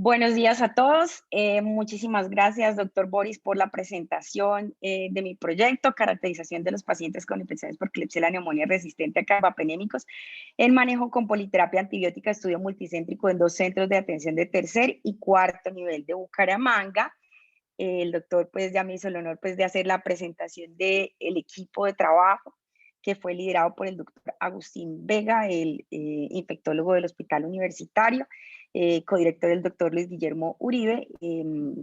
Buenos días a todos. Muchísimas gracias, doctor Boris, por la presentación de mi proyecto, caracterización de los pacientes con infecciones por Klebsiella neumonía resistente a carbapenémicos en manejo con politerapia antibiótica, estudio multicéntrico en 2 centros de atención de tercer y cuarto nivel de Bucaramanga. El doctor pues ya me hizo el honor pues de hacer la presentación del equipo de trabajo que fue liderado por el doctor Agustín Vega, el infectólogo del Hospital Universitario, codirector del doctor Luis Guillermo Uribe,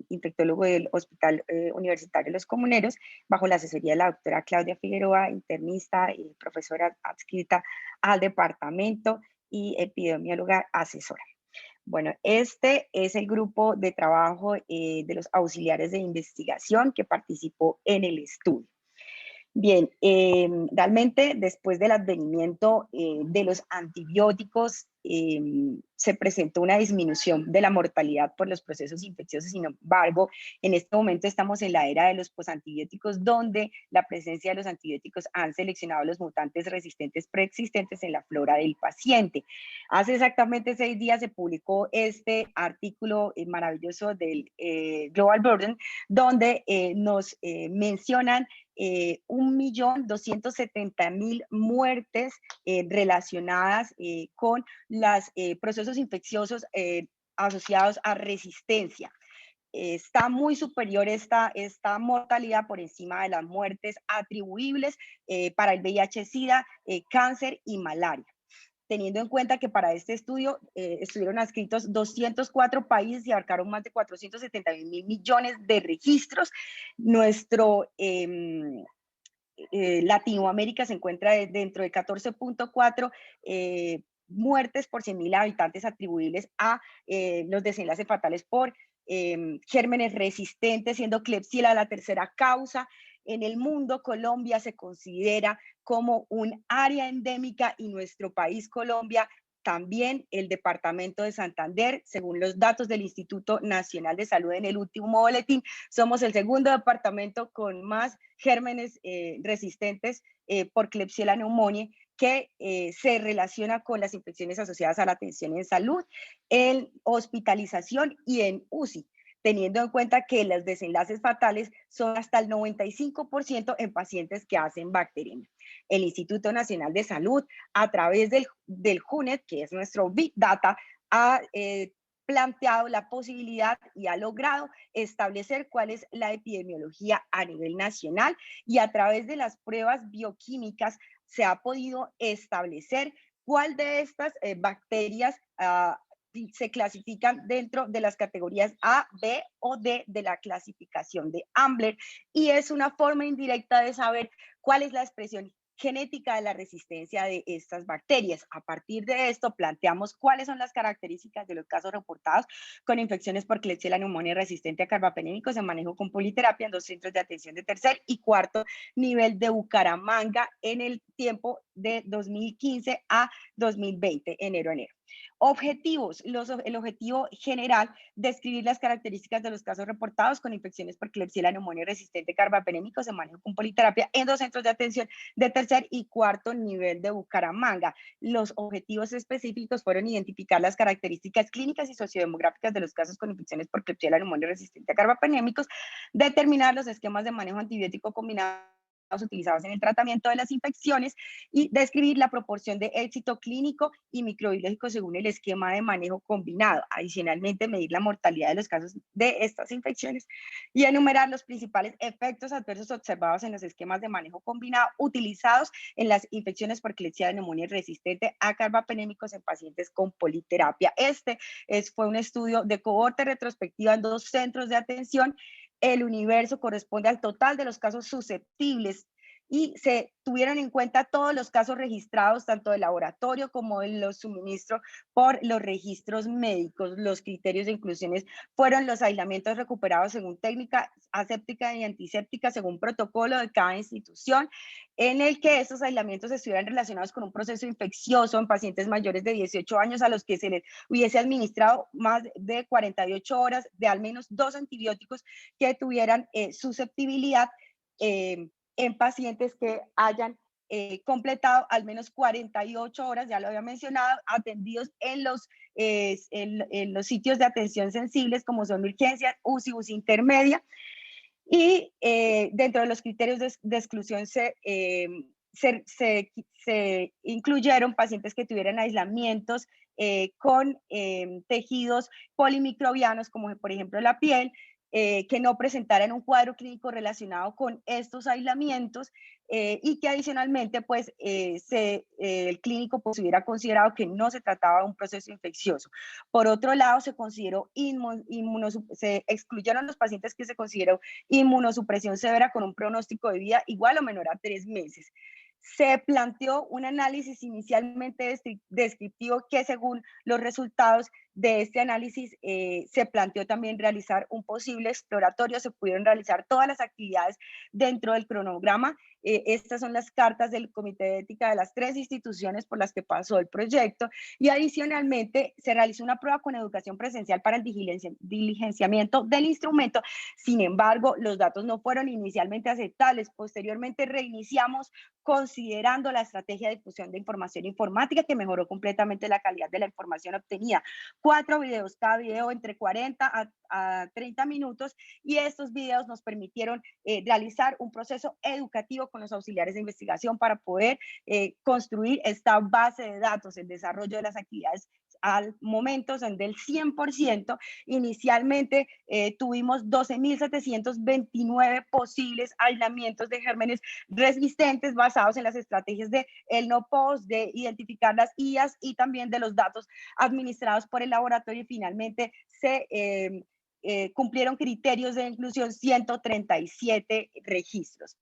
infectólogo del Hospital Universitario de los Comuneros, bajo la asesoría de la doctora Claudia Figueroa, internista y profesora adscrita al departamento y epidemióloga asesora. Bueno, este es el grupo de trabajo de los auxiliares de investigación que participó en el estudio. Bien, realmente después del advenimiento de los antibióticos se presentó una disminución de la mortalidad por los procesos infecciosos. Sin embargo, en este momento estamos en la era de los posantibióticos, donde la presencia de los antibióticos han seleccionado los mutantes resistentes preexistentes en la flora del paciente. Hace exactamente 6 días se publicó este artículo maravilloso del Global Burden, donde nos mencionan 1.270.000 muertes relacionadas con los procesos infecciosos asociados a resistencia. Está muy superior esta mortalidad por encima de las muertes atribuibles para el VIH-Sida, cáncer y malaria, teniendo en cuenta que para este estudio estuvieron adscritos 204 países y abarcaron más de 471.000 millones de registros. Nuestro Latinoamérica se encuentra dentro de 14.4 muertes por 100.000 habitantes atribuibles a los desenlaces fatales por gérmenes resistentes, siendo Klebsiella la tercera causa. En el mundo, Colombia se considera como un área endémica y nuestro país, Colombia, también el departamento de Santander, según los datos del Instituto Nacional de Salud en el último boletín, somos el segundo departamento con más gérmenes resistentes por Klebsiella pneumoniae que se relaciona con las infecciones asociadas a la atención en salud, en hospitalización y en UCI, teniendo en cuenta que los desenlaces fatales son hasta el 95% en pacientes que hacen bacteremia. El Instituto Nacional de Salud, a través del JUNET, que es nuestro Big Data, ha planteado la posibilidad y ha logrado establecer cuál es la epidemiología a nivel nacional, y a través de las pruebas bioquímicas se ha podido establecer cuál de estas bacterias se clasifican dentro de las categorías A, B o D de la clasificación de Ambler, y es una forma indirecta de saber cuál es la expresión genética de la resistencia de estas bacterias. A partir de esto, planteamos cuáles son las características de los casos reportados con infecciones por Klebsiella pneumoniae resistente a carbapenémicos en manejo con politerapia en 2 centros de atención de tercer y cuarto nivel de Bucaramanga en el tiempo de 2015 a 2020, enero a enero. Objetivos. El objetivo general, describir las características de los casos reportados con infecciones por Klebsiella pneumoniae resistente a carbapenémicos en manejo con politerapia en 2 centros de atención de tercer y cuarto nivel de Bucaramanga. Los objetivos específicos fueron identificar las características clínicas y sociodemográficas de los casos con infecciones por Klebsiella pneumoniae resistente a carbapenémicos, determinar los esquemas de manejo antibiótico combinado utilizados en el tratamiento de las infecciones y describir la proporción de éxito clínico y microbiológico según el esquema de manejo combinado. Adicionalmente, medir la mortalidad de los casos de estas infecciones y enumerar los principales efectos adversos observados en los esquemas de manejo combinado utilizados en las infecciones por Klebsiella pneumoniae resistente a carbapenémicos en pacientes con politerapia. Fue un estudio de cohorte retrospectiva en 2 centros de atención. El universo corresponde al total de los casos susceptibles y se tuvieron en cuenta todos los casos registrados, tanto de laboratorio como de los suministros por los registros médicos. Los criterios de inclusiones fueron los aislamientos recuperados según técnica aséptica y antiséptica según protocolo de cada institución, en el que estos aislamientos estuvieran relacionados con un proceso infeccioso en pacientes mayores de 18 años a los que se les hubiese administrado más de 48 horas de al menos 2 antibióticos que tuvieran susceptibilidad en pacientes que hayan completado al menos 48 horas, ya lo había mencionado, atendidos en los sitios de atención sensibles como son urgencias, UCI intermedia, y dentro de los criterios de exclusión se incluyeron pacientes que tuvieran aislamientos con tejidos polimicrobianos, como por ejemplo la piel, que no presentaran un cuadro clínico relacionado con estos aislamientos, y que adicionalmente pues el clínico pues hubiera considerado que no se trataba de un proceso infeccioso. Por otro lado, se excluyeron los pacientes que se consideró inmunosupresión severa con un pronóstico de vida igual o menor a 3 meses. Se planteó un análisis inicialmente descriptivo que, según los resultados de este análisis, se planteó también realizar un posible exploratorio. Se pudieron realizar todas las actividades dentro del cronograma. Estas son las cartas del Comité de Ética de las 3 instituciones por las que pasó el proyecto, y adicionalmente se realizó una prueba con educación presencial para el diligenciamiento del instrumento. Sin embargo, los datos no fueron inicialmente aceptables. Posteriormente reiniciamos considerando la estrategia de difusión de información informática, que mejoró completamente la calidad de la información obtenida. 4 videos, cada video entre 40 a 30 minutos, y estos videos nos permitieron realizar un proceso educativo con los auxiliares de investigación para poder construir esta base de datos. El desarrollo de las actividades al momento son del 100%. Inicialmente tuvimos 12.729 posibles aislamientos de gérmenes resistentes basados en las estrategias de el no post, de identificar las IAs y también de los datos administrados por el laboratorio, y finalmente se cumplieron criterios de inclusión 137 registros.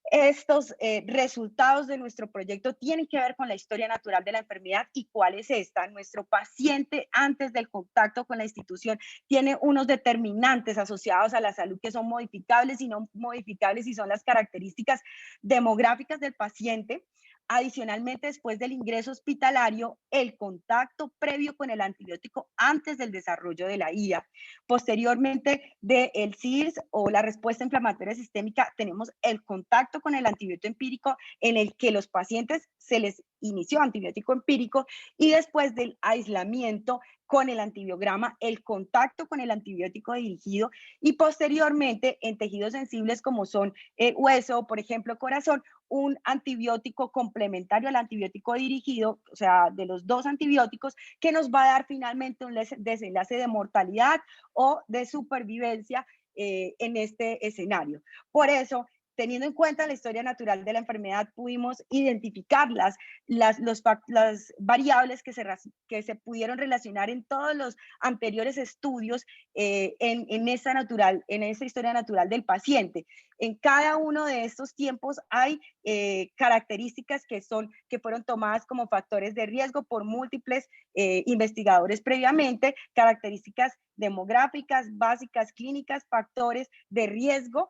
Estos resultados de nuestro proyecto tienen que ver con la historia natural de la enfermedad. ¿Y cuál es esta? Nuestro paciente, antes del contacto con la institución, tiene unos determinantes asociados a la salud que son modificables y no modificables, y son las características demográficas del paciente. Adicionalmente, después del ingreso hospitalario, el contacto previo con el antibiótico antes del desarrollo de la IA. Posteriormente del CIRS o la respuesta inflamatoria sistémica, tenemos el contacto con el antibiótico empírico, en el que los pacientes se les inició antibiótico empírico, y después del aislamiento con el antibiograma, el contacto con el antibiótico dirigido, y posteriormente en tejidos sensibles como son hueso, por ejemplo, corazón, un antibiótico complementario al antibiótico dirigido, o sea, de los 2 antibióticos, que nos va a dar finalmente un desenlace de mortalidad o de supervivencia en este escenario. Por eso, teniendo en cuenta la historia natural de la enfermedad, pudimos identificar las variables que se pudieron relacionar en todos los anteriores estudios en esa historia natural del paciente. En cada uno de estos tiempos hay características que fueron tomadas como factores de riesgo por múltiples investigadores previamente, características demográficas, básicas, clínicas, factores de riesgo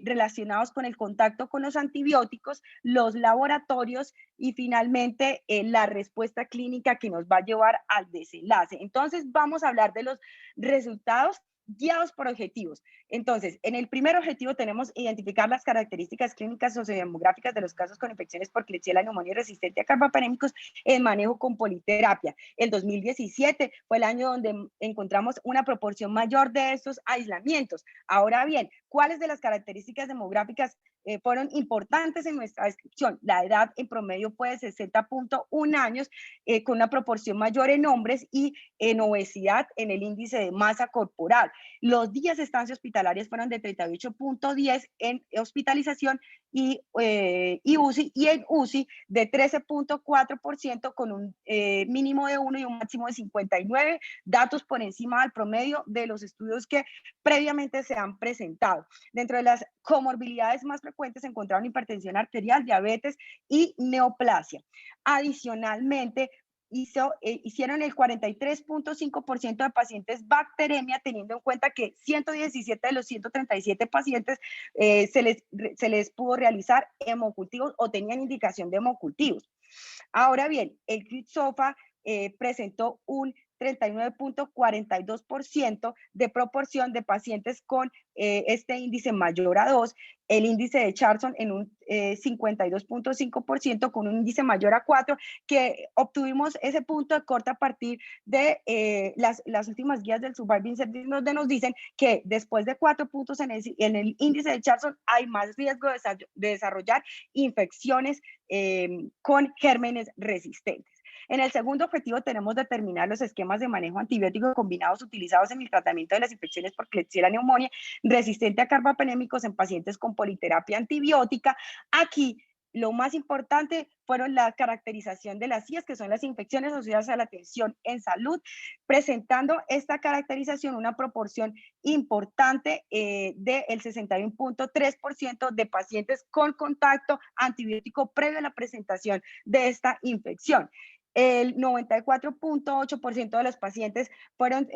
relacionados con el contacto con los antibióticos, los laboratorios y finalmente la respuesta clínica que nos va a llevar al desenlace. Entonces vamos a hablar de los resultados guiados por objetivos. Entonces, en el primer objetivo tenemos identificar las características clínicas sociodemográficas de los casos con infecciones por Klebsiella, neumonía resistente a carbapenémicos en manejo con politerapia. El 2017 fue el año donde encontramos una proporción mayor de estos aislamientos. Ahora bien, ¿cuáles de las características demográficas fueron importantes en nuestra descripción? La edad en promedio fue de 60.1 años, con una proporción mayor en hombres, y en obesidad en el índice de masa corporal. Los días de estancia hospitalarias fueron de 38.10 en hospitalización y UCI, y en UCI de 13.4% con un mínimo de 1 y un máximo de 59, datos por encima del promedio de los estudios que previamente se han presentado. Dentro de las comorbilidades más frecuentes se encontraron hipertensión arterial, diabetes y neoplasia. Adicionalmente, hicieron el 43.5% de pacientes bacteremia, teniendo en cuenta que 117 de los 137 pacientes se les pudo realizar hemocultivos o tenían indicación de hemocultivos. Ahora bien, el CRISPR presentó un 39.42% de proporción de pacientes con este índice mayor a 2, el índice de Charson en un 52.5% con un índice mayor a 4, que obtuvimos ese punto de corte a partir de las últimas guías del Surviving Sepsis, donde nos dicen que después de 4 puntos en el índice de Charson hay más riesgo de desarrollar infecciones con gérmenes resistentes. En el segundo objetivo tenemos determinar los esquemas de manejo antibiótico combinados utilizados en el tratamiento de las infecciones por Klebsiella pneumoniae resistente a carbapenémicos en pacientes con politerapia antibiótica. Aquí lo más importante fueron la caracterización de las CIES, que son las infecciones asociadas a la atención en salud, presentando esta caracterización una proporción importante del 61.3% de pacientes con contacto antibiótico previo a la presentación de esta infección. El 94.8% de los pacientes fueron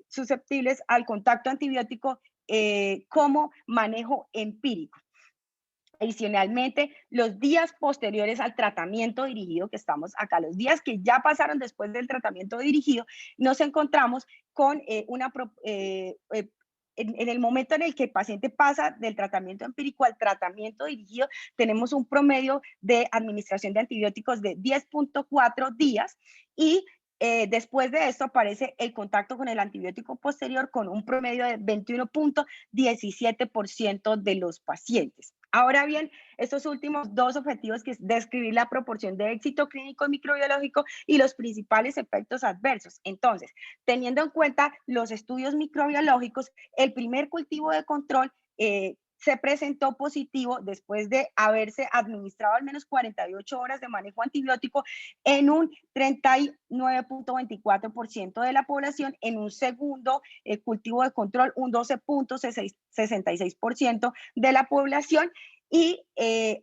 susceptibles al contacto antibiótico como manejo empírico. Adicionalmente, los días posteriores al tratamiento dirigido, que estamos acá, los días que ya pasaron después del tratamiento dirigido, nos encontramos con en el momento en el que el paciente pasa del tratamiento empírico al tratamiento dirigido, tenemos un promedio de administración de antibióticos de 10.4 días y después de esto aparece el contacto con el antibiótico posterior con un promedio de 21.17% de los pacientes. Ahora bien, estos últimos dos objetivos, que es describir la proporción de éxito clínico y microbiológico y los principales efectos adversos. Entonces, teniendo en cuenta los estudios microbiológicos, el primer cultivo de control se presentó positivo después de haberse administrado al menos 48 horas de manejo antibiótico en un 39.24% de la población, en un segundo cultivo de control un 12.66% de la población, y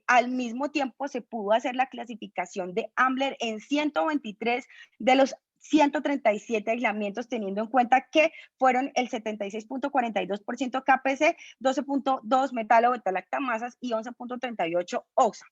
al mismo tiempo se pudo hacer la clasificación de Ambler en 123 de los 137 aislamientos, teniendo en cuenta que fueron el 76.42% KPC, 12.2 metalo-betalactamasas y 11.38 OXA.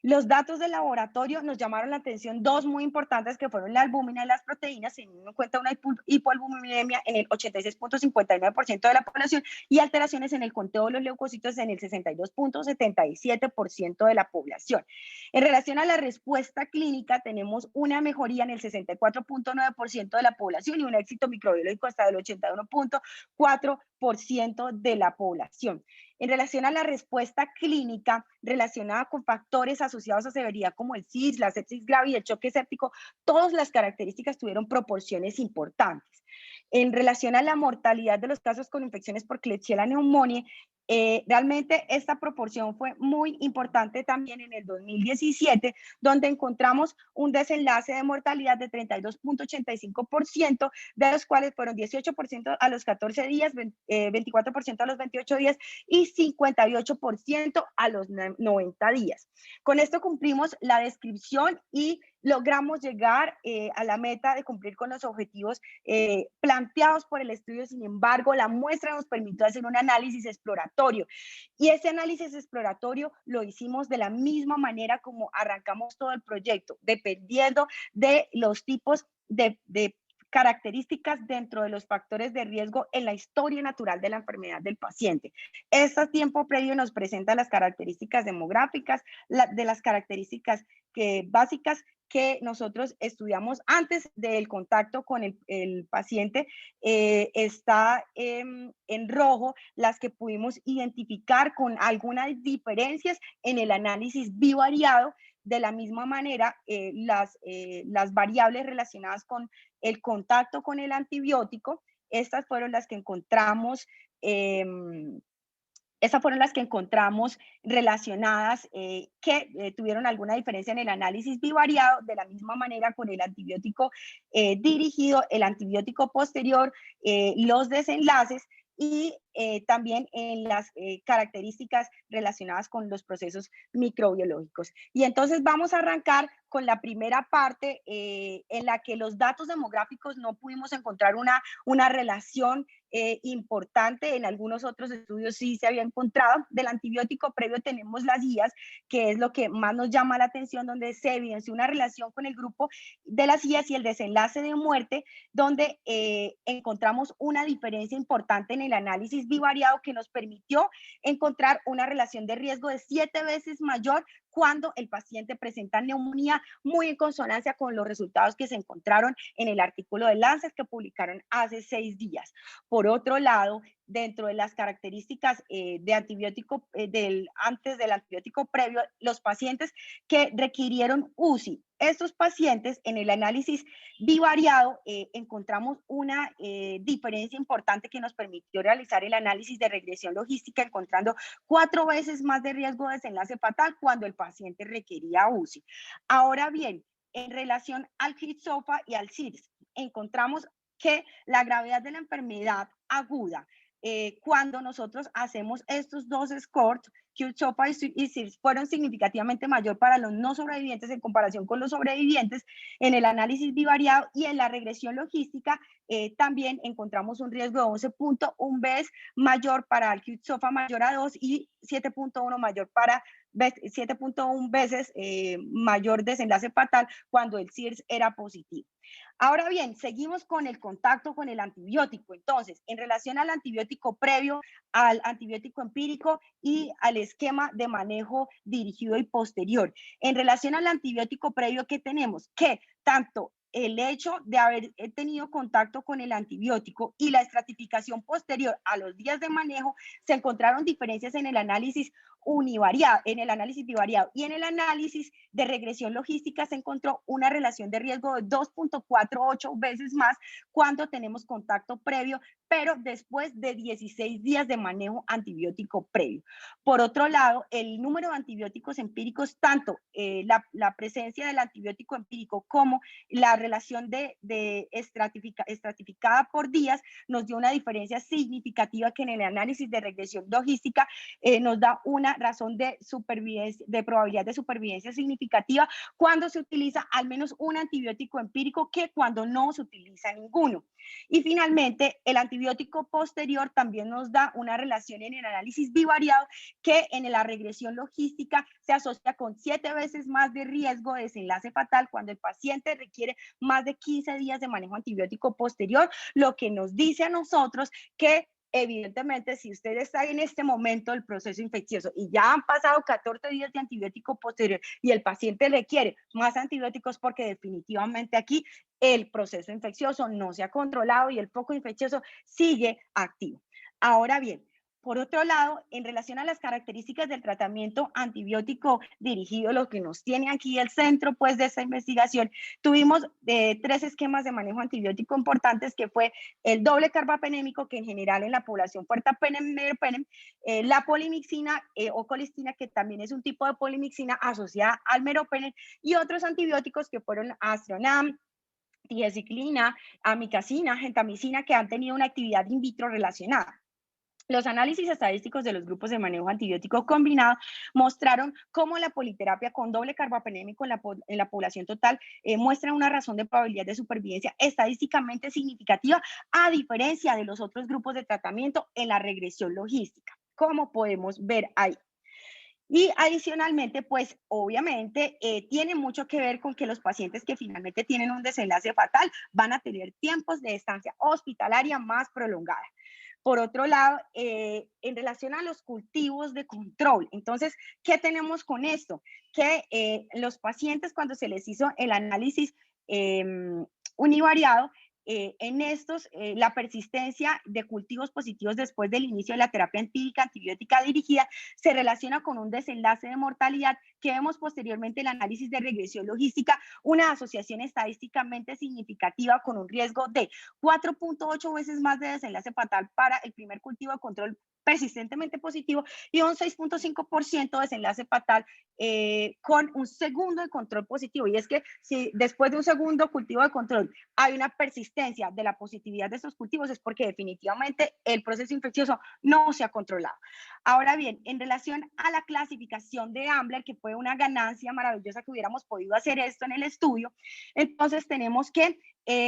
Los datos del laboratorio nos llamaron la atención, dos muy importantes, que fueron la albúmina y las proteínas, teniendo en cuenta una hipoalbuminemia en el 86.59% de la población y alteraciones en el conteo de los leucocitos en el 62.77% de la población. En relación a la respuesta clínica, tenemos una mejoría en el 64.9% de la población y un éxito microbiológico hasta el 81.4% de la población. En relación a la respuesta clínica relacionada con factores asociados a severidad como el CIS, la sepsis grave y el choque séptico, todas las características tuvieron proporciones importantes. En relación a la mortalidad de los casos con infecciones por Klebsiella pneumoniae, realmente esta proporción fue muy importante también en el 2017, donde encontramos un desenlace de mortalidad de 32.85%, de los cuales fueron 18% a los 14 días, 24% a los 28 días y 58% a los 90 días. Con esto cumplimos la descripción y logramos llegar a la meta de cumplir con los objetivos planteados por el estudio. Sin embargo, la muestra nos permitió hacer un análisis exploratorio, y ese análisis exploratorio lo hicimos de la misma manera como arrancamos todo el proyecto, dependiendo de los tipos de características dentro de los factores de riesgo en la historia natural de la enfermedad del paciente. Este tiempo previo nos presenta las características demográficas, de las características básicas que nosotros estudiamos antes del contacto con el paciente. Está en rojo las que pudimos identificar con algunas diferencias en el análisis bivariado. De la misma manera, las variables relacionadas con el contacto con el antibiótico, estas fueron las que encontramos. Esas fueron las que encontramos relacionadas, que tuvieron alguna diferencia en el análisis bivariado, de la misma manera con el antibiótico dirigido, el antibiótico posterior, los desenlaces, y también en las características relacionadas con los procesos microbiológicos. Y entonces vamos a arrancar con con la primera parte en la que los datos demográficos no pudimos encontrar una relación importante. En algunos otros estudios sí se había encontrado. Del antibiótico previo tenemos las guías, que es lo que más nos llama la atención, donde se evidenció una relación con el grupo de las guías y el desenlace de muerte, donde encontramos una diferencia importante en el análisis bivariado que nos permitió encontrar una relación de riesgo de 7 veces mayor cuando el paciente presenta neumonía, muy en consonancia con los resultados que se encontraron en el artículo de Lancet que publicaron hace 6 días. Por otro lado, dentro de las características de antibiótico, antes del antibiótico previo, los pacientes que requirieron UCI. Estos pacientes en el análisis bivariado encontramos una diferencia importante que nos permitió realizar el análisis de regresión logística, encontrando 4 veces más de riesgo de desenlace fatal cuando el paciente requería UCI. Ahora bien, en relación al CRISPR y al CIRS, encontramos que la gravedad de la enfermedad aguda, cuando nosotros hacemos estos dos scores, QSOFA y CIRS, fueron significativamente mayor para los no sobrevivientes en comparación con los sobrevivientes en el análisis bivariado, y en la regresión logística también encontramos un riesgo de 11.1 veces mayor para el QSOFA mayor a 2 y 7.1 mayor para 7.1 veces mayor desenlace fatal cuando el CIRS era positivo. Ahora bien, seguimos con el contacto con el antibiótico. Entonces, en relación al antibiótico previo, al antibiótico empírico y al esquema de manejo dirigido y posterior. En relación al antibiótico previo, ¿qué tenemos? Que tanto el hecho de haber tenido contacto con el antibiótico y la estratificación posterior a los días de manejo, se encontraron diferencias en el análisis univariado, en el análisis bivariado, y en el análisis de regresión logística se encontró una relación de riesgo de 2.48 veces más cuando tenemos contacto previo, pero después de 16 días de manejo antibiótico previo. Por otro lado, el número de antibióticos empíricos, tanto la presencia del antibiótico empírico como la relación estratificada por días, nos dio una diferencia significativa que en el análisis de regresión logística nos da una razón de supervivencia, de probabilidad de supervivencia significativa cuando se utiliza al menos un antibiótico empírico que cuando no se utiliza ninguno. Y finalmente, el antibiótico posterior también nos da una relación en el análisis bivariado que en la regresión logística se asocia con 7 veces más de riesgo de desenlace fatal cuando el paciente requiere más de 15 días de manejo antibiótico posterior, lo que nos dice a nosotros que evidentemente, si usted está en este momento del proceso infeccioso y ya han pasado 14 días de antibiótico posterior y el paciente requiere más antibióticos, porque definitivamente aquí el proceso infeccioso no se ha controlado y el foco infeccioso sigue activo. Ahora bien, por otro lado, en relación a las características del tratamiento antibiótico dirigido, lo que nos tiene aquí el centro pues de esta investigación, tuvimos 3 esquemas de manejo antibiótico importantes, que fue el doble carbapenémico, que en general en la población fue meropenem, la polimixina o colistina, que también es un tipo de polimixina asociada al meropenem, y otros antibióticos que fueron Astronam, tiaciclina, amicacina, gentamicina, que han tenido una actividad in vitro relacionada. Los análisis estadísticos de los grupos de manejo antibiótico combinado mostraron cómo la politerapia con doble carbapenémico en la población total muestra una razón de probabilidad de supervivencia estadísticamente significativa, a diferencia de los otros grupos de tratamiento en la regresión logística, como podemos ver ahí. Y adicionalmente, pues obviamente tiene mucho que ver con que los pacientes que finalmente tienen un desenlace fatal van a tener tiempos de estancia hospitalaria más prolongada. Por otro lado, en relación a los cultivos de control, entonces, ¿qué tenemos con esto? Que los pacientes, cuando se les hizo el análisis univariado, en estos, la persistencia de cultivos positivos después del inicio de la terapia empírica antibiótica dirigida se relaciona con un desenlace de mortalidad que vemos posteriormente en el análisis de regresión logística, una asociación estadísticamente significativa con un riesgo de 4.8 veces más de desenlace fatal para el primer cultivo de control persistentemente positivo y un 6.5% desenlace fatal con un segundo de control positivo. Y es que si después de un segundo cultivo de control hay una persistencia de la positividad de estos cultivos, es porque definitivamente el proceso infeccioso no se ha controlado. Ahora bien, en relación a la clasificación de Ambler, que fue una ganancia maravillosa que hubiéramos podido hacer esto en el estudio, entonces tenemos que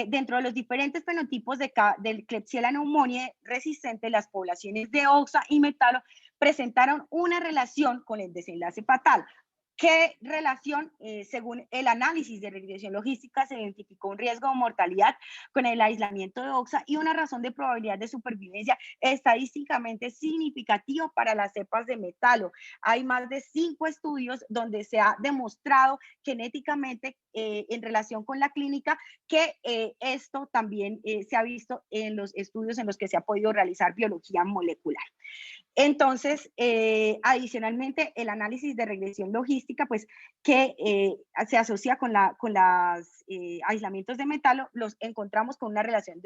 dentro de los diferentes fenotipos del Klebsiella pneumoniae resistente, las poblaciones de oxa y metalo presentaron una relación con el desenlace fatal. ¿Qué relación? Según el análisis de regresión logística, se identificó un riesgo de mortalidad con el aislamiento de oxa y una razón de probabilidad de supervivencia estadísticamente significativo para las cepas de metalo. Hay más de 5 estudios donde se ha demostrado genéticamente en relación con la clínica que esto también se ha visto en los estudios en los que se ha podido realizar biología molecular. Entonces, adicionalmente, el análisis de regresión logística, pues que se asocia con los aislamientos de metalo, los encontramos con una relación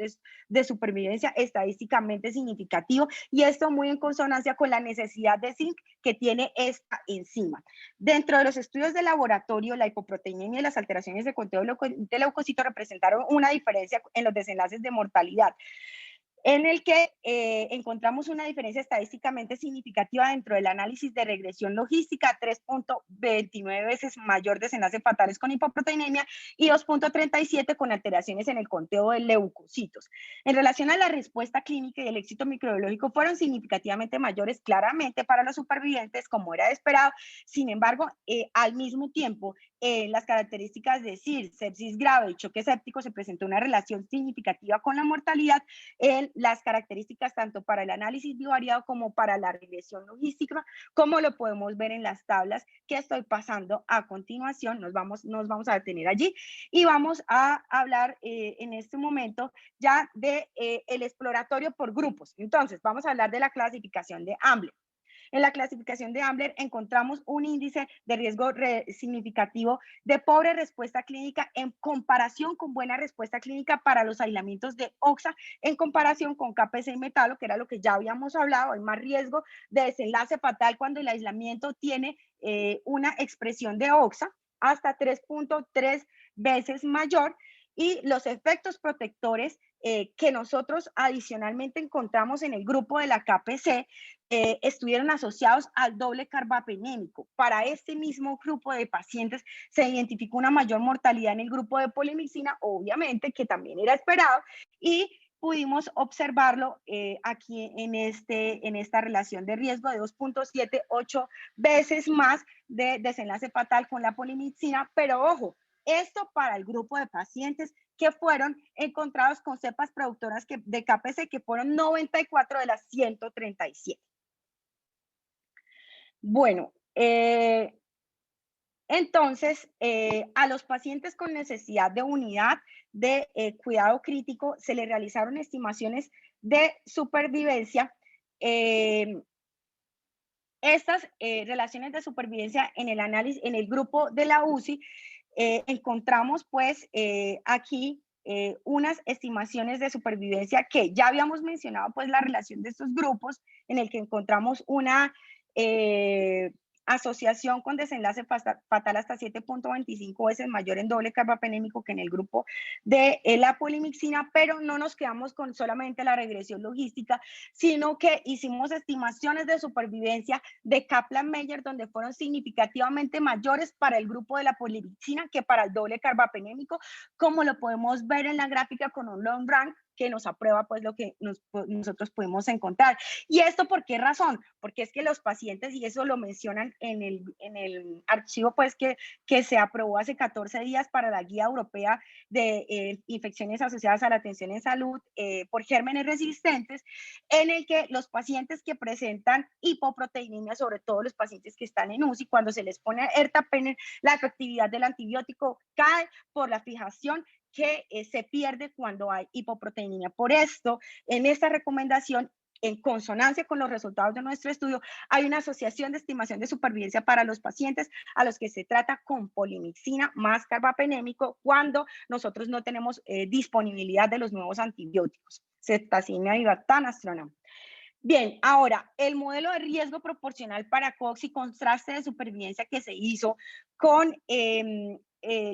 de supervivencia estadísticamente significativo y esto muy en consonancia con la necesidad de zinc que tiene esta enzima. Dentro de los estudios de laboratorio, la hipoproteinemia y las alteraciones de conteo de leucocitos representaron una diferencia en los desenlaces de mortalidad, en el que encontramos una diferencia estadísticamente significativa dentro del análisis de regresión logística, 3.29 veces mayor desenlace fatales con hipoproteinemia y 2.37 con alteraciones en el conteo de leucocitos. En relación a la respuesta clínica y el éxito microbiológico fueron significativamente mayores claramente para los supervivientes, como era de esperado. Sin embargo, al mismo tiempo, las características de SIR, sepsis grave y choque séptico se presentó una relación significativa con la mortalidad en las características tanto para el análisis bivariado como para la regresión logística, como lo podemos ver en las tablas que estoy pasando a continuación. Nos vamos a detener allí y vamos a hablar en este momento ya de el exploratorio por grupos. Entonces, vamos a hablar de la clasificación de Ambler. En la clasificación de Ambler encontramos un índice de riesgo significativo de pobre respuesta clínica en comparación con buena respuesta clínica para los aislamientos de oxa en comparación con KPC y metalo, que era lo que ya habíamos hablado. Hay más riesgo de desenlace fatal cuando el aislamiento tiene una expresión de oxa hasta 3.3 veces mayor y los efectos protectores que nosotros adicionalmente encontramos en el grupo de la KPC estuvieron asociados al doble carbapenémico. Para este mismo grupo de pacientes se identificó una mayor mortalidad en el grupo de polimixina, obviamente, que también era esperado, y pudimos observarlo aquí en esta relación de riesgo de 2.78 veces más de desenlace fatal con la polimixina, pero ojo, esto para el grupo de pacientes que fueron encontrados con cepas productoras de KPC, que fueron 94 de las 137. Bueno, entonces, a los pacientes con necesidad de unidad de cuidado crítico se le realizaron estimaciones de supervivencia. Estas relaciones de supervivencia en el análisis, en el grupo de la UCI, encontramos pues aquí unas estimaciones de supervivencia que ya habíamos mencionado, pues la relación de estos grupos en el que encontramos una asociación con desenlace fatal hasta 7.25 veces mayor en doble carbapenémico que en el grupo de la polimixina, pero no nos quedamos con solamente la regresión logística, sino que hicimos estimaciones de supervivencia de Kaplan-Meier, donde fueron significativamente mayores para el grupo de la polimixina que para el doble carbapenémico, como lo podemos ver en la gráfica con un long rank que nos aprueba pues lo que nosotros pudimos encontrar. ¿Y esto por qué razón? Porque es que los pacientes, y eso lo mencionan en el archivo pues que se aprobó hace 14 días para la guía europea de infecciones asociadas a la atención en salud por gérmenes resistentes, en el que los pacientes que presentan hipoproteinemia, sobre todo los pacientes que están en UCI, cuando se les pone ertapenem, la efectividad del antibiótico cae por la fijación que se pierde cuando hay hipoproteinemia. Por esto, en esta recomendación, en consonancia con los resultados de nuestro estudio, hay una asociación de estimación de supervivencia para los pacientes a los que se trata con polimixina más carbapenémico cuando nosotros no tenemos disponibilidad de los nuevos antibióticos, ceftazimia, ivactán, astronam. Bien, ahora, el modelo de riesgo proporcional para COX y contraste de supervivencia que se hizo con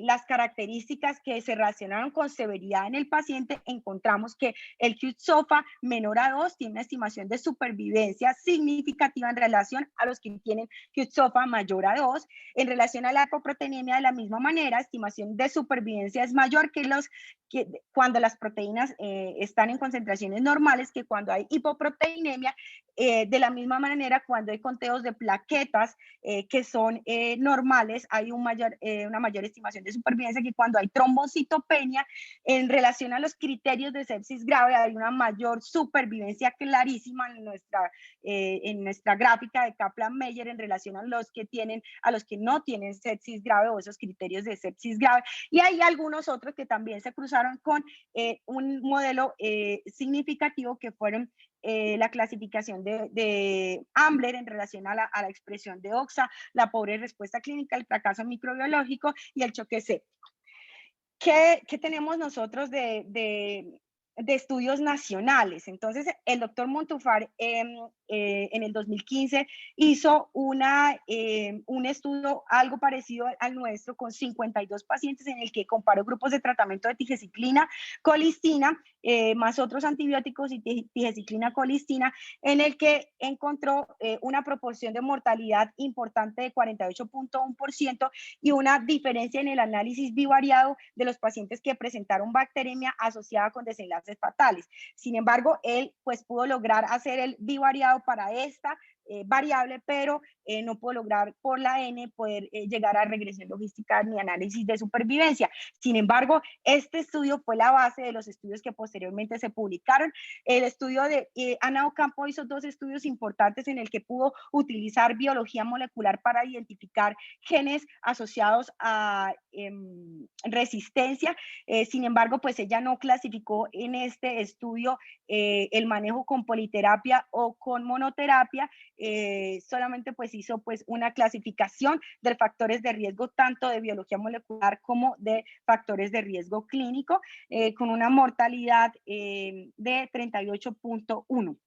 las características que se relacionaron con severidad en el paciente, encontramos que el QSOFA menor a 2 tiene una estimación de supervivencia significativa en relación a los que tienen QSOFA mayor a 2. En relación a la hipoproteinemia, de la misma manera, estimación de supervivencia es mayor que cuando las proteínas están en concentraciones normales que cuando hay hipoproteinemia. De la misma manera, cuando hay conteos de plaquetas que son normales, hay una mayor estimación de supervivencia que cuando hay trombocitopenia. En relación a los criterios de sepsis grave, hay una mayor supervivencia clarísima en nuestra gráfica de Kaplan-Meier en relación a los que no tienen sepsis grave o esos criterios de sepsis grave. Y hay algunos otros que también se cruzaron con un modelo significativo que fueron la clasificación de Ambler en relación a la expresión de OXA, la pobre respuesta clínica, el fracaso microbiológico y el choque séptico. ¿Qué tenemos nosotros de estudios nacionales? Entonces, el doctor Montufar en el 2015 hizo un estudio algo parecido al nuestro con 52 pacientes en el que comparó grupos de tratamiento de tigeciclina, colistina, más otros antibióticos y tigeciclina, colistina, en el que encontró una proporción de mortalidad importante de 48.1% y una diferencia en el análisis bivariado de los pacientes que presentaron bacteremia asociada con desenlaces fatales. Sin embargo, él pues pudo lograr hacer el bivariado para esta variable, pero no pudo lograr por la N poder llegar a regresión logística ni análisis de supervivencia. Sin embargo, este estudio fue la base de los estudios que posteriormente se publicaron. El estudio de Ana Ocampo hizo dos estudios importantes en el que pudo utilizar biología molecular para identificar genes asociados a resistencia. Sin embargo, pues ella no clasificó en este estudio el manejo con politerapia o con monoterapia, solamente pues hizo pues una clasificación de factores de riesgo tanto de biología molecular como de factores de riesgo clínico, con una mortalidad de 38.1.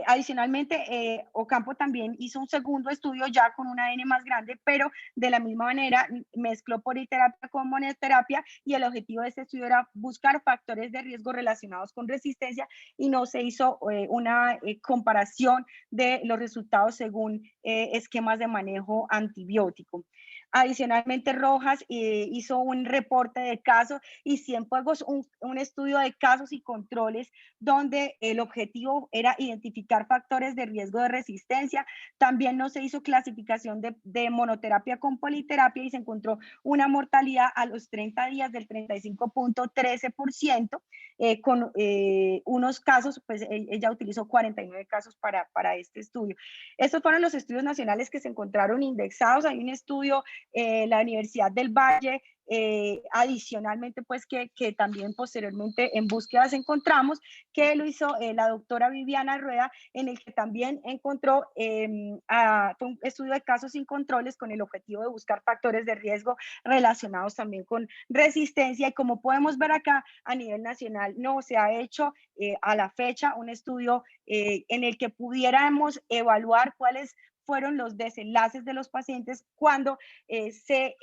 Adicionalmente, Ocampo también hizo un segundo estudio ya con una N más grande, pero de la misma manera mezcló politerapia con monoterapia y el objetivo de este estudio era buscar factores de riesgo relacionados con resistencia y no se hizo una comparación de los resultados según esquemas de manejo antibiótico. Adicionalmente, Rojas hizo un reporte de casos y Cienfuegos un estudio de casos y controles donde el objetivo era identificar factores de riesgo de resistencia. También no se hizo clasificación de monoterapia con politerapia y se encontró una mortalidad a los 30 días del 35.13%, con unos casos, pues ella utilizó 49 casos para este estudio. Estos fueron los estudios nacionales que se encontraron indexados. Hay un estudio, la Universidad del Valle, adicionalmente, pues que también posteriormente en búsquedas encontramos, que lo hizo la doctora Viviana Rueda, en el que también encontró fue un estudio de casos sin controles con el objetivo de buscar factores de riesgo relacionados también con resistencia. Y como podemos ver acá, a nivel nacional no se ha hecho a la fecha un estudio en el que pudiéramos evaluar cuáles fueron los desenlaces de los pacientes cuando se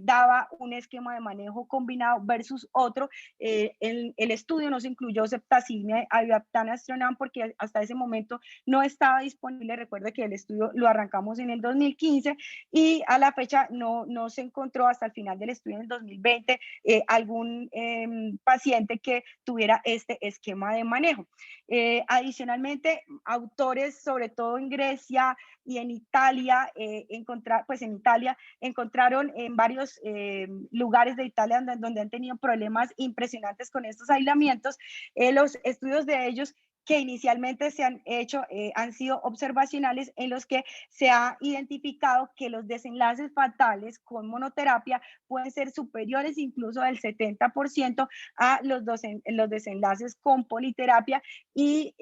daba un esquema de manejo combinado versus otro. El estudio no se incluyó ceftazimia, avibactam, aztreonam, porque hasta ese momento no estaba disponible. Recuerde que el estudio lo arrancamos en el 2015 y a la fecha no se encontró hasta el final del estudio en el 2020 algún paciente que tuviera este esquema de manejo. Adicionalmente, autores, sobre todo en Grecia y en Italia, encontraron en varios lugares de Italia donde han tenido problemas impresionantes con estos aislamientos. Los estudios de ellos que inicialmente se han hecho han sido observacionales, en los que se ha identificado que los desenlaces fatales con monoterapia pueden ser superiores incluso del 70% a los desenlaces con politerapia y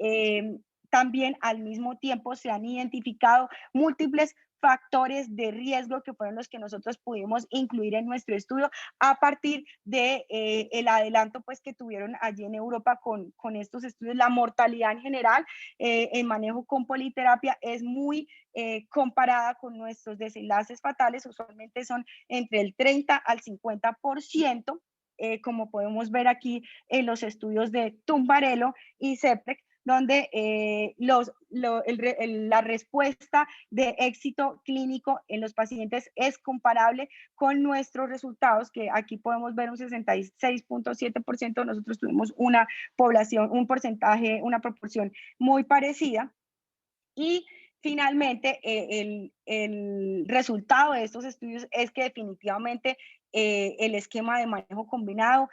también al mismo tiempo se han identificado múltiples factores de riesgo que fueron los que nosotros pudimos incluir en nuestro estudio a partir de el adelanto pues que tuvieron allí en Europa con estos estudios. La mortalidad en general en manejo con politerapia es muy comparada con nuestros desenlaces fatales, usualmente son entre el 30 al 50%, como podemos ver aquí en los estudios de Tumbarello y CEPREC, donde la respuesta de éxito clínico en los pacientes es comparable con nuestros resultados, que aquí podemos ver un 66.7%, nosotros tuvimos una población, un porcentaje, una proporción muy parecida. Y finalmente, el resultado de estos estudios es que definitivamente el esquema de manejo combinado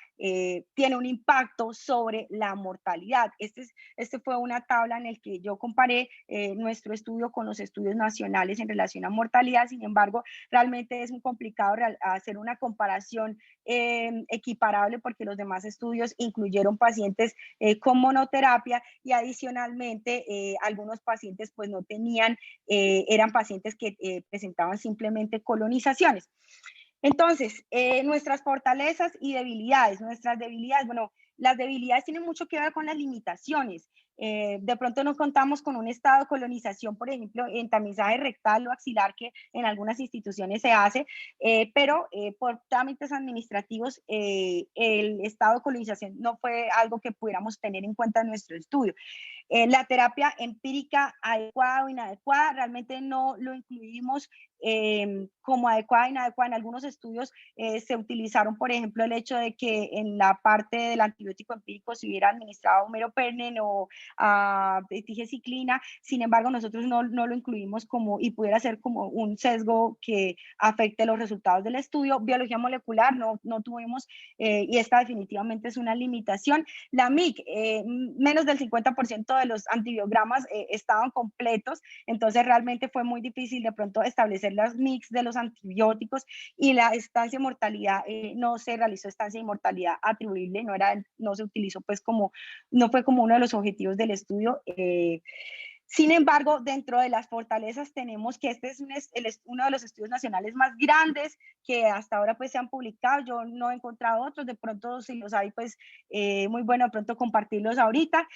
tiene un impacto sobre la mortalidad. Este fue una tabla en la que yo comparé nuestro estudio con los estudios nacionales en relación a mortalidad. Sin embargo, realmente es muy complicado hacer una comparación equiparable porque los demás estudios incluyeron pacientes con monoterapia y adicionalmente algunos pacientes pues no tenían, eran pacientes que presentaban simplemente colonizaciones. Entonces, nuestras fortalezas y debilidades. Nuestras debilidades, bueno, las debilidades tienen mucho que ver con las limitaciones. De pronto no contamos con un estado de colonización, por ejemplo, en tamizaje rectal o axilar, que en algunas instituciones se hace, pero por trámites administrativos, el estado de colonización no fue algo que pudiéramos tener en cuenta en nuestro estudio. La terapia empírica adecuada o inadecuada, realmente no lo incluimos como adecuada e inadecuada. En algunos estudios se utilizaron, por ejemplo, el hecho de que en la parte del antibiótico empírico se hubiera administrado meropenem o tigecyclina. Sin embargo, nosotros no lo incluimos como, y pudiera ser como un sesgo que afecte los resultados del estudio. Biología molecular no tuvimos, y esta definitivamente es una limitación. La MIC, menos del 50% de los antibiogramas estaban completos, entonces realmente fue muy difícil de pronto establecer las MICs de los antibióticos, y la estancia de mortalidad, no se realizó estancia de mortalidad atribuible, no se utilizó pues como, no fue como uno de los objetivos del estudio. Sin embargo, dentro de las fortalezas tenemos que este es uno de los estudios nacionales más grandes que hasta ahora pues se han publicado. Yo no he encontrado otros, de pronto si los hay pues muy bueno de pronto compartirlos ahorita.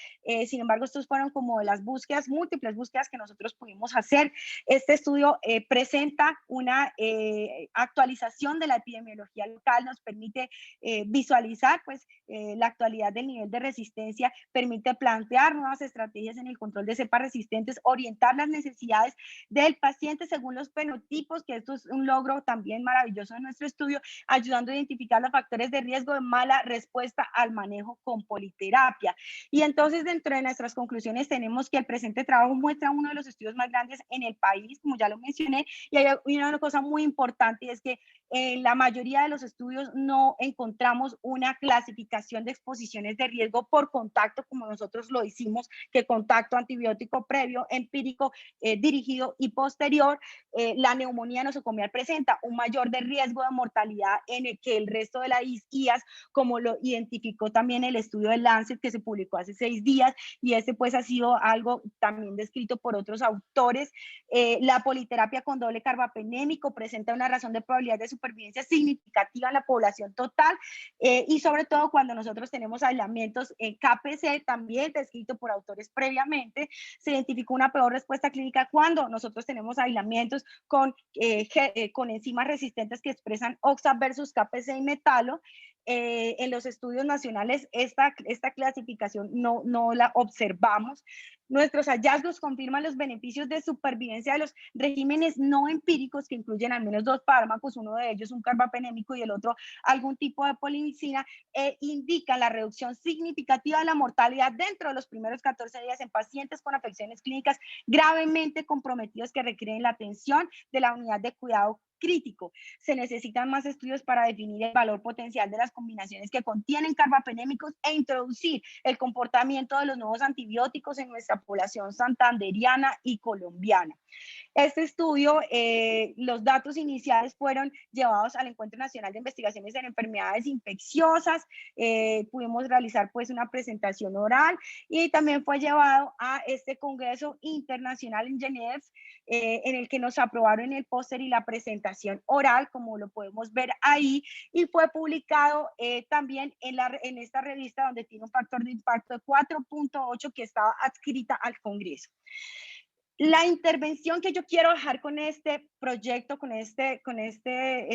Sin embargo, estos fueron como las búsquedas, múltiples búsquedas que nosotros pudimos hacer. Este estudio presenta una actualización de la epidemiología local, nos permite visualizar pues la actualidad del nivel de resistencia, permite plantear nuevas estrategias en el control de cepas resistentes, orientar las necesidades del paciente según los fenotipos, que esto es un logro también maravilloso de nuestro estudio, ayudando a identificar los factores de riesgo de mala respuesta al manejo con politerapia. Y entonces, dentro de nuestras conclusiones, tenemos que el presente trabajo muestra uno de los estudios más grandes en el país, como ya lo mencioné, y hay una cosa muy importante, y es que en la mayoría de los estudios no encontramos una clasificación de exposiciones de riesgo por contacto, como nosotros lo hicimos, que contacto antibiótico previo, empírico, dirigido y posterior. La neumonía nosocomial presenta un mayor de riesgo de mortalidad que el resto de las guías, como lo identificó también el estudio de Lancet que se publicó hace 6 días, y este pues ha sido algo también descrito por otros autores. La politerapia con doble carbapenémico presenta una razón de probabilidad de supervivencia significativa en la población total, y sobre todo cuando nosotros tenemos aislamientos en KPC, también descrito por autores previamente, se identificó una peor respuesta clínica cuando nosotros tenemos aislamientos con enzimas resistentes que expresan OXA versus KPC y metalo. En los estudios nacionales esta clasificación no la observamos. Nuestros hallazgos confirman los beneficios de supervivencia de los regímenes no empíricos, que incluyen al menos 2 fármacos, uno de ellos un carbapenémico y el otro algún tipo de polimicina, indican la reducción significativa de la mortalidad dentro de los primeros 14 días en pacientes con afecciones clínicas gravemente comprometidos que requieren la atención de la unidad de cuidado crítico. Se necesitan más estudios para definir el valor potencial de las combinaciones que contienen carbapenémicos e introducir el comportamiento de los nuevos antibióticos en nuestra población santanderiana y colombiana. Este estudio, los datos iniciales fueron llevados al Encuentro Nacional de Investigaciones en Enfermedades Infecciosas, pudimos realizar pues una presentación oral y también fue llevado a este Congreso Internacional en Genève, en el que nos aprobaron el póster y la presentación oral, como lo podemos ver ahí, y fue publicado también en esta revista donde tiene un factor de impacto de 4.8 que estaba adscrita al Congreso. La intervención que yo quiero dejar con este proyecto, con este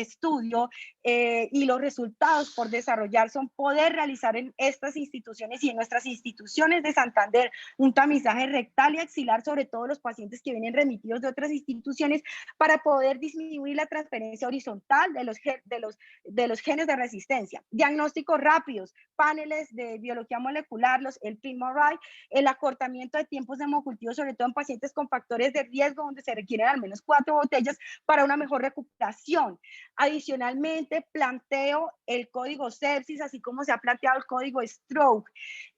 estudio y los resultados por desarrollar son poder realizar en estas instituciones y en nuestras instituciones de Santander un tamizaje rectal y axilar sobre todo los pacientes que vienen remitidos de otras instituciones para poder disminuir la transferencia horizontal de los genes de resistencia. Diagnósticos rápidos, paneles de biología molecular, el FilmArray, el acortamiento de tiempos de hemocultivo, sobre todo en pacientes con factores de riesgo donde se requieren al menos 4 botellas para una mejor recuperación. Adicionalmente, planteo el código sepsis, así como se ha planteado el código stroke.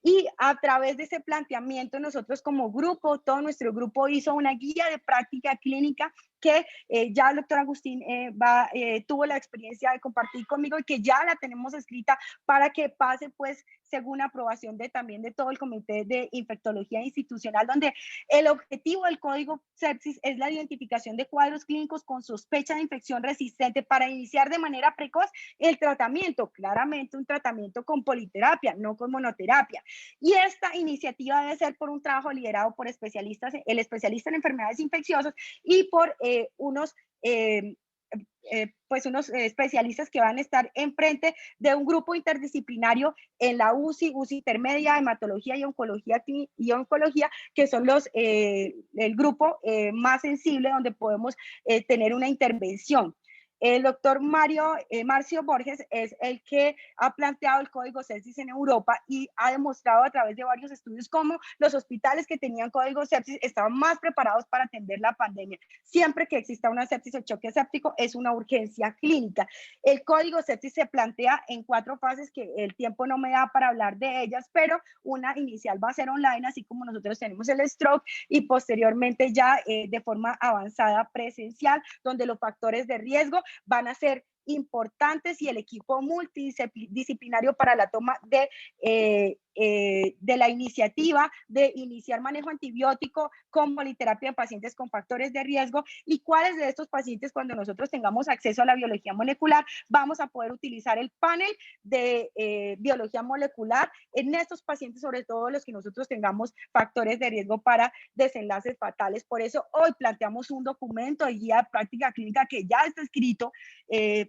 Y a través de ese planteamiento, nosotros como grupo, todo nuestro grupo hizo una guía de práctica clínica que ya el doctor Agustín tuvo la experiencia de compartir conmigo y que ya la tenemos escrita para que pase pues según aprobación también de todo el comité de infectología institucional, donde el objetivo del código sepsis es la identificación de cuadros clínicos con sospecha de infección resistente para iniciar de manera precoz el tratamiento, claramente un tratamiento con politerapia, no con monoterapia. Y esta iniciativa debe ser por un trabajo liderado por especialistas, el especialista en enfermedades infecciosas y por unos especialistas que van a estar enfrente de un grupo interdisciplinario en la UCI intermedia, hematología y oncología, que son el grupo más sensible donde podemos tener una intervención. El doctor Marcio Borges es el que ha planteado el código sepsis en Europa y ha demostrado a través de varios estudios cómo los hospitales que tenían código sepsis estaban más preparados para atender la pandemia. Siempre que exista una sepsis o choque séptico es una urgencia clínica. El código sepsis se plantea en 4 fases que el tiempo no me da para hablar de ellas, pero una inicial va a ser online, así como nosotros tenemos el stroke, y posteriormente ya de forma avanzada presencial, donde los factores de riesgo van a ser importantes y el equipo multidisciplinario para la toma de la iniciativa de iniciar manejo antibiótico con politerapia en pacientes con factores de riesgo y cuáles de estos pacientes, cuando nosotros tengamos acceso a la biología molecular, vamos a poder utilizar el panel de biología molecular en estos pacientes, sobre todo los que nosotros tengamos factores de riesgo para desenlaces fatales. Por eso hoy planteamos un documento de guía de práctica clínica que ya está escrito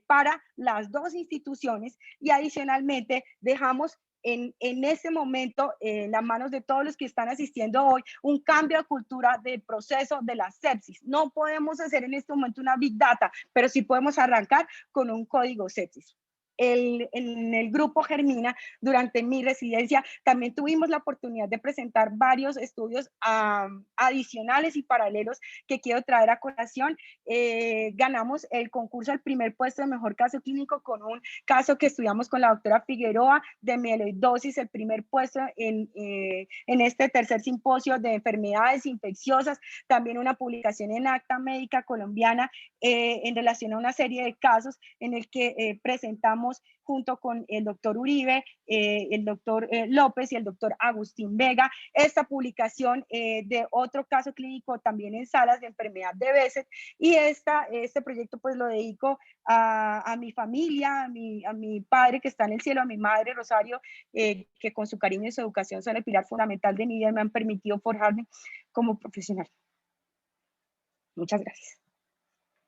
para las 2 instituciones y adicionalmente dejamos en ese momento, en las manos de todos los que están asistiendo hoy, un cambio de cultura del proceso de la sepsis. No podemos hacer en este momento una big data, pero sí podemos arrancar con un código sepsis. En el grupo Germina, durante mi residencia, también tuvimos la oportunidad de presentar varios estudios adicionales y paralelos que quiero traer a colación. Ganamos el concurso al primer puesto de mejor caso clínico con un caso que estudiamos con la doctora Figueroa de mieloidosis, el primer puesto en este tercer simposio de enfermedades infecciosas, también una publicación en Acta Médica Colombiana en relación a una serie de casos en el que presentamos junto con el doctor Uribe, el doctor López y el doctor Agustín Vega, esta publicación de otro caso clínico también en salas de enfermedad de Behçet y este proyecto pues lo dedico a mi familia, a mi padre que está en el cielo, a mi madre Rosario, que con su cariño y su educación son el pilar fundamental de mi vida y me han permitido forjarme como profesional. Muchas gracias.